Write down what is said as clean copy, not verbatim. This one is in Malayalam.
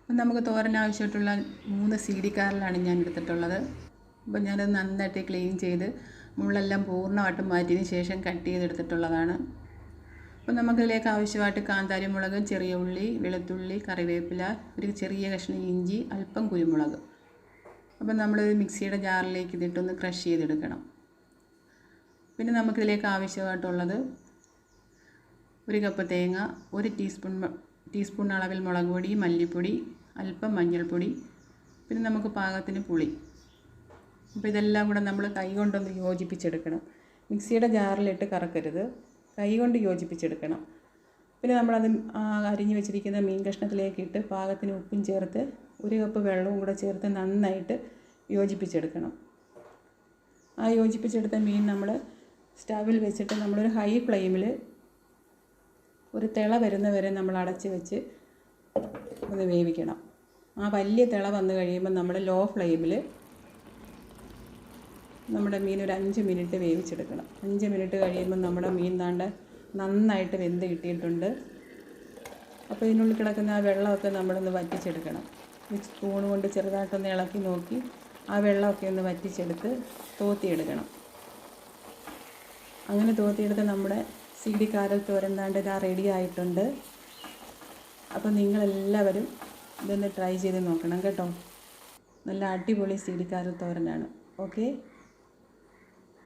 അപ്പം നമുക്ക് തോരൻ ആവശ്യമായിട്ടുള്ള 3 CD കാരലാണ് ഞാൻ എടുത്തിട്ടുള്ളത്. അപ്പം ഞാനത് നന്നായിട്ട് ക്ലീൻ ചെയ്ത് മുള്ളെല്ലാം പൂർണ്ണമായിട്ടും മാറ്റിയതിന് ശേഷം കട്ട് ചെയ്തെടുത്തിട്ടുള്ളതാണ്. അപ്പം നമുക്കിതിലേക്ക് ആവശ്യമായിട്ട് കാന്താരി മുളക്, ചെറിയ ഉള്ളി, വെളുത്തുള്ളി, കറിവേപ്പില, ഒരു ചെറിയ കഷ്ണം ഇഞ്ചി, അല്പം കുരുമുളക്. അപ്പം നമ്മളൊരു മിക്സിയുടെ ജാറിലേക്ക് ഇതിട്ടൊന്ന് ക്രഷ് ചെയ്തെടുക്കണം. പിന്നെ നമുക്കിതിലേക്ക് ആവശ്യമായിട്ടുള്ളത് 1 കപ്പ് തേങ്ങ, 1 ടീസ്പൂൺ അളവിൽ മുളക് പൊടി, മല്ലിപ്പൊടി, അല്പം മഞ്ഞൾപ്പൊടി, പിന്നെ നമുക്ക് പാകത്തിന് പുളി. അപ്പോൾ ഇതെല്ലാം കൂടെ നമ്മൾ കൈ കൊണ്ടൊന്ന് യോജിപ്പിച്ചെടുക്കണം. മിക്സിയുടെ ജാറിലിട്ട് കറക്കരുത്, കൈ കൊണ്ട് യോജിപ്പിച്ചെടുക്കണം. പിന്നെ നമ്മളത് അരിഞ്ഞു വെച്ചിരിക്കുന്ന മീൻ കഷ്ണത്തിലേക്ക് ഇട്ട് പാകത്തിന് ഉപ്പും ചേർത്ത് 1 കപ്പ് വെള്ളവും കൂടെ ചേർത്ത് നന്നായിട്ട് യോജിപ്പിച്ചെടുക്കണം. ആ യോജിപ്പിച്ചെടുത്ത മീൻ നമ്മൾ സ്റ്റവിൽ വെച്ചിട്ട് നമ്മളൊരു ഹൈ ഫ്ലെയിമിൽ ഒരു തിള വരുന്ന വരെ നമ്മൾ അടച്ച് വെച്ച് ഒന്ന് വേവിക്കണം. ആ വലിയ തിള വന്നു കഴിയുമ്പോൾ നമ്മൾ ലോ ഫ്ലെയിമിൽ നമ്മുടെ മീൻ ഒരു 5 മിനിറ്റ് വേവിച്ചെടുക്കണം. 5 മിനിറ്റ് കഴിയുമ്പോൾ നമ്മുടെ മീൻ നന്നായിട്ട് വെന്ത് കിട്ടിയിട്ടുണ്ട്. അപ്പോൾ ഇതിനുള്ളിൽ കിടക്കുന്ന ആ വെള്ളമൊക്കെ നമ്മളൊന്ന് വറ്റിച്ചെടുക്കണം. സ്പൂൺ കൊണ്ട് ചെറുതായിട്ടൊന്ന് ഇളക്കി നോക്കി ആ വെള്ളമൊക്കെ ഒന്ന് വറ്റിച്ചെടുത്ത് തോത്തിയെടുക്കണം. അങ്ങനെ തോത്തിയെടുത്ത് നമ്മുടെ CD കാരൽ തോരൻ ഇതാ റെഡി ആയിട്ടുണ്ട്. അപ്പോൾ നിങ്ങളെല്ലാവരും ഇതൊന്ന് ട്രൈ ചെയ്ത് നോക്കണം കേട്ടോ. നല്ല അടിപൊളി CD കാരൽ തോരനാണ്. ഓക്കെ.